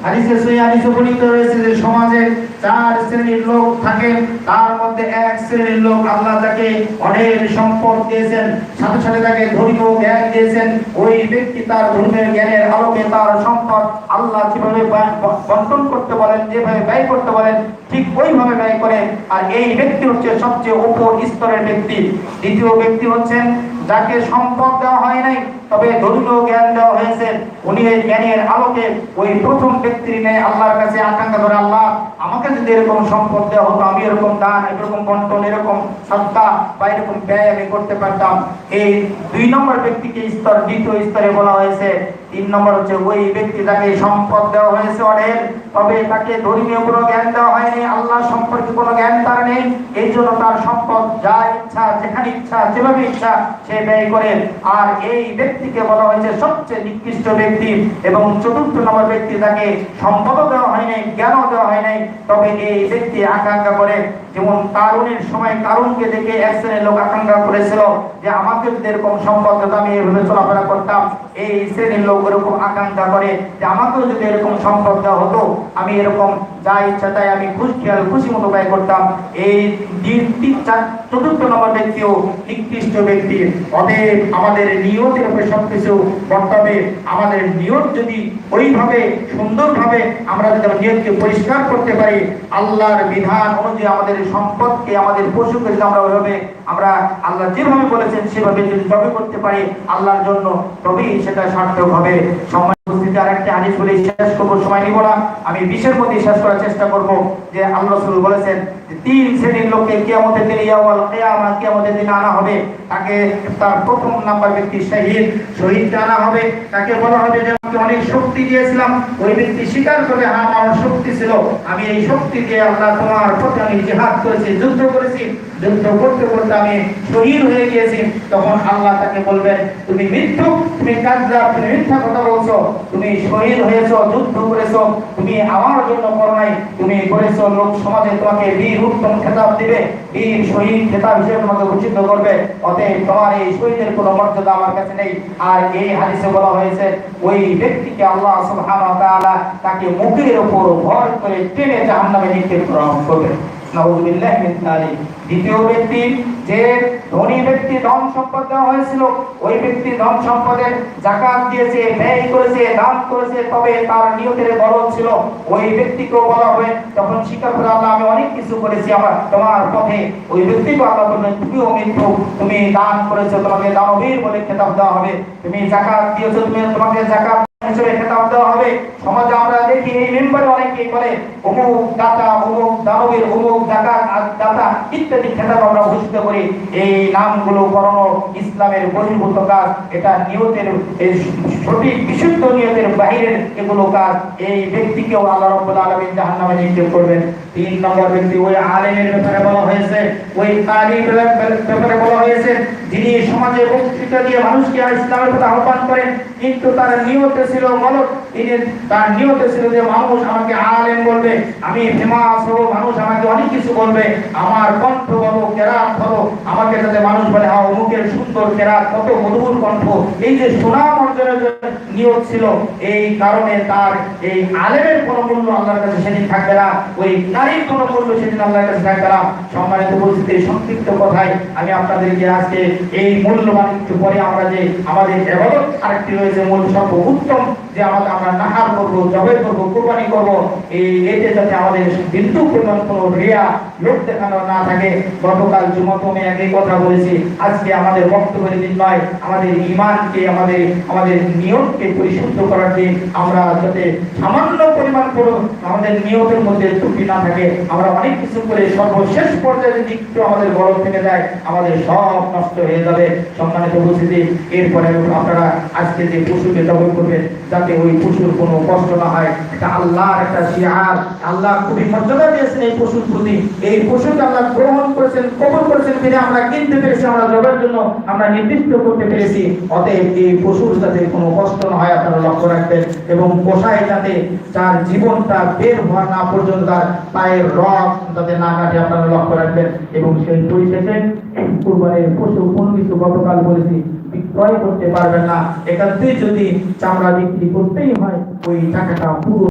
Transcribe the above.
হাদিসে সহিহ হাদিসে বর্ণিত রয়েছে যে সমাজে চার শ্রেণীর লোক থাকে, তার মধ্যে এক শ্রেণীর লোক আল্লাহ তাকে অনেক সম্পদ দিয়েছেন, সাথে সাথে তাকে ধর্মীয় জ্ঞান দিয়েছেন। ওই ব্যক্তি তার ধর্মীয় জ্ঞানের আলোকে তার সম্পদ আল্লাহ যেভাবে বন্টন করতে বলেন, যেভাবে ব্যয় করতে বলেন, ঠিক ওইভাবে ব্যয় করে। আর এই ব্যক্তি হচ্ছে সবচেয়ে উপর স্তরের ব্যক্তি। দ্বিতীয় ব্যক্তি হচ্ছেন যাকে সম্পদ দেওয়া হয় নাই, তবে ধর্মীয় জ্ঞান দেওয়া হয়েছে। উনি এই জ্ঞানের আলোকে ওই প্রথম ব্যক্তির ন্যায় আল্লাহর কাছে আকাঙ্ক্ষা করে, আল্লাহ আমাকে যদি এরকম সম্পদ দেওয়া হতো, আমি এরকম দান, এরকম বন্টন, এরকম সাদকা বা এরকম ব্যয় আমি করতে পারতাম। এই দুই নম্বর ব্যক্তিকে স্তর, দ্বিতীয় স্তরে বলা হয়েছে। তিন নম্বর হচ্ছে ওই ব্যক্তি যাকে সম্পদ দেওয়া হয়েছে অনেক, তবে তাকে ধর্মীয় কোনো জ্ঞান দেওয়া হয়নি, আল্লাহ সম্পর্কে কোনো জ্ঞান তার নেই। এই জন্য তার সম্পদ যা ইচ্ছা, যেখানে ইচ্ছা, যেভাবে ইচ্ছা সে ব্যয় করে। আর এই ব্যক্তিকে বলা হয়েছে সবচেয়ে নিকৃষ্ট ব্যক্তি। এবং চতুর্থ নম্বর ব্যক্তি যাকে সম্পদ দেওয়া হয় নাই, জ্ঞানও দেওয়া হয় নাই, তবে এই ব্যক্তি আকাঙ্ক্ষা করে, যেমন কারুনের সময় কারুনকে দেখে এক শ্রেণীর লোক আকাঙ্ক্ষা করেছিল যে আমাকে যদি এরকম সম্পদ হতো আমি এইভাবে চলাফেরা করতাম। এই শ্রেণীর লোক এরকম আকাঙ্ক্ষা করে যে আমাকেও যদি এরকম সম্পদ দেওয়া হতো, আমি এরকম যা ইচ্ছা তাই আমি খুশি মতো ব্যয় করতাম। এই চতুর্থ নম্বর ব্যক্তিও নিকৃষ্ট ব্যক্তি। অতএব আমাদের নিয়তের উপরে সবকিছু করতে হবে। আমাদের নিয়ত যদি ওইভাবে সুন্দরভাবে আমরা যদি নিয়তকে পরিষ্কার করতে পারি, আল্লাহর বিধান অনুযায়ী আমাদের সম্পদকে, আমাদের পশুকে যদি আমরা ওইভাবে আমরা আল্লাহ যেভাবে বলেছেন সেভাবে যদি জবে করতে পারি আল্লাহর জন্য, তবেই সেটা সার্থক হবে। আরেকটা হাদিস বলে শেষ করবো, সময় নিব না, আমি বিশের মধ্যে শেষ করার চেষ্টা করব। যে আল্লাহ রাসূল বলেছেন যে তিন শ্রেণীর লোককে কিয়ামতের দিনে ইয়াউমুল কিয়ামা, কিয়ামতের দিনে আনা হবে। তাকে তার প্রথম নাম্বার ব্যক্তি শহীদ আনা হবে। তাকে বলা হবে যে আমি অনেক শক্তি দিয়েছিলাম, ওই ব্যক্তি স্বীকার করে হ্যাঁ আমার শক্তি ছিল, আমি এই শক্তি দিয়ে আল্লাহ তোমার পথে আমি জিহাদ করেছি, যুদ্ধ করেছি, যুদ্ধ করতে করতে আমি শহীদ হয়ে গিয়েছি। তখন আল্লাহ তাকে বলবেন তুমি মিথ্যুক, তুমি কাযযাব, তুমি মিথ্যা কথা বলছো, তুমি শহীদ হয়েছো, যুদ্ধ করেছো, তুমি আমার জন্য করো নাই, তুমি করেছো লোক সমাজে তোমাকে বীর উত্তম খেতাব দিবে, বীর শহীদ খেতাব হিসেবে তোমাকে ভূষিত করবে। অতএব তোমার এই শহীদের কোনো মর্যাদা আমার কাছে নেই। আর এই হাদিসে বলা হয়েছে ওই ব্যক্তিকে আল্লাহ সুবহানাহু ওয়া তাআলা তাকে মুখের উপর ভর করে টেনে জাহান্নামে নিক্ষেপ করবে। নাউযুবিল্লাহি মিন যালিক। দ্বিতীয় ব্যক্তি যে ধনী ব্যক্তি, ধন সম্পদ দেওয়া হয়েছিল, ওই ব্যক্তি ধন সম্পদের যাকাত দিয়েছে, ব্যয় করেছে, দান করেছে, তবে তার নিয়তের বরকত ছিল। ওই ব্যক্তিকেও বলা হবে তখন স্বীকার করে আল্লাহ আমি অনেক কিছু করেছি আমার তোমার পথে। ওই ব্যক্তিকে আল্লাহ বলবেন তুমিও মিথ্যুক, তুমি দান করেছো, তোমাকে দানবীর বলে খেতাব দেওয়া হবে। তুমি যাকাত দিয়েছো, তোমাকে যাকাত হিসেবে খেতাব দেওয়া হবে। সমাজে আমরা দেখি এই মেম্বারে অনেকেই বলে অমুক দাতা, অমুক দানবীর, অমুক যাকাত দাতা ইত্যাদি খেতাব আমরা ঘোষিত করি। এই নামগুলো করানো ইসলামের বহির্ভূত কাজ, এটা নিয়তের সঠিক বিশুদ্ধ নিয়তের বাহিরের এগুলো কাজ। এই ব্যক্তিকেও আল্লাহ রাব্বুল আলামিন জাহান্নামে নিক্ষেপ করবেন। তিন নম্বর ব্যক্তি ওই আলেমের ব্যাপারে বলা হয়েছে, ওই তালিবের ব্যাপারে বলা হয়েছে যিনি সমাজে বক্তৃতা দিয়ে মানুষকে ইসলামের কথা আহ্বান করেন, কিন্তু তার নিয়ত ছিল গলত। তার নিয়ত ছিল যে মানুষ আমাকে আলেম বলবে, আমি ফেমাস হব, মানুষ আমাকে অনেক কিছু বলবে, আমার কণ্ঠ বলো, কেরাত বলো, আমাকে যাতে মানুষ বলে হ্যাঁ অমুকের সুন্দর কেরাত, কত মধুর কণ্ঠ, এই যে সুনাম অর্জনের জন্য নিয়ত ছিল। এই কারণে তার এই আলেমের কোনো মূল্য আল্লাহর কাছে সেদিন থাকবে না, ওই নারীর কোনো মূল্য সেদিন আল্লাহর কাছে থাকবে না। সম্মানিত পরিস্থিতি, সংক্ষিপ্ত কথায় আমি আপনাদেরকে আজকে এই মূল্যবান একটু পরে আমরা যে আমাদের ইবাদত আরেকটি রয়েছে মূল সর্বোত্তম, যে আমরা নাহার করবো, জবাই করবো, কুরবানি করবো, এতে যাতে আমাদের বিন্দু পরিমাণ কোনো রিয়া, লোক দেখানো না থাকে। গতকাল জুমাতে আমি একই কথা বলেছি, আজকে আমাদের বক্তব্যের দিন নয়, আমাদের ঈমানকে, আমাদের নিয়তকে পরিশুদ্ধ করার দিন। আমরা যাতে সামান্য পরিমাণ কোনো আমাদের নিয়তের মধ্যে ত্রুটি না থাকে, আমরা অনেক কিছু করে সর্বশেষ পর্যায়ে যদি একটু আমাদের গরম থেকে যায় আমাদের সব নষ্ট হয়ে যাবে। সম্মানিত উপস্থিতি, এরপরে আপনারা আজকে যে পশুকে জবাই করবেন যাতে ওই পশুর কোনো কষ্ট না হয়, এটা আল্লাহর একটা শিয়ার। আল্লাহ খুবই মর্যাদা দিয়েছেন এই পশুর প্রতি, এই পশুকে আল্লাহ গ্রহণ করেছেন, কবুল করেছেন, ফিরে আমরা কিনতে পেরেছি, আমরা জবাইয়ের জন্য আমরা নির্দিষ্ট করতে পেরেছি। অতএব এই পশুর যাতে কোনো কষ্ট না হয় আপনারা লক্ষ্য রাখবেন, এবং পোষায় যাতে তার জীবনটা বের হওয়া না পর্যন্ত তার পায়ের রক যাতে না কাটে আপনারা লক্ষ্য রাখবেন। এবং সেই পরিশেষে কুরবানির পশু কোনো কিছু গতকাল বলেছি বিক্রয় করতে পারবেন না, এখান থেকে যদি চামড়া বিক্রি করতেই হয় ওই টাকাটা পুরো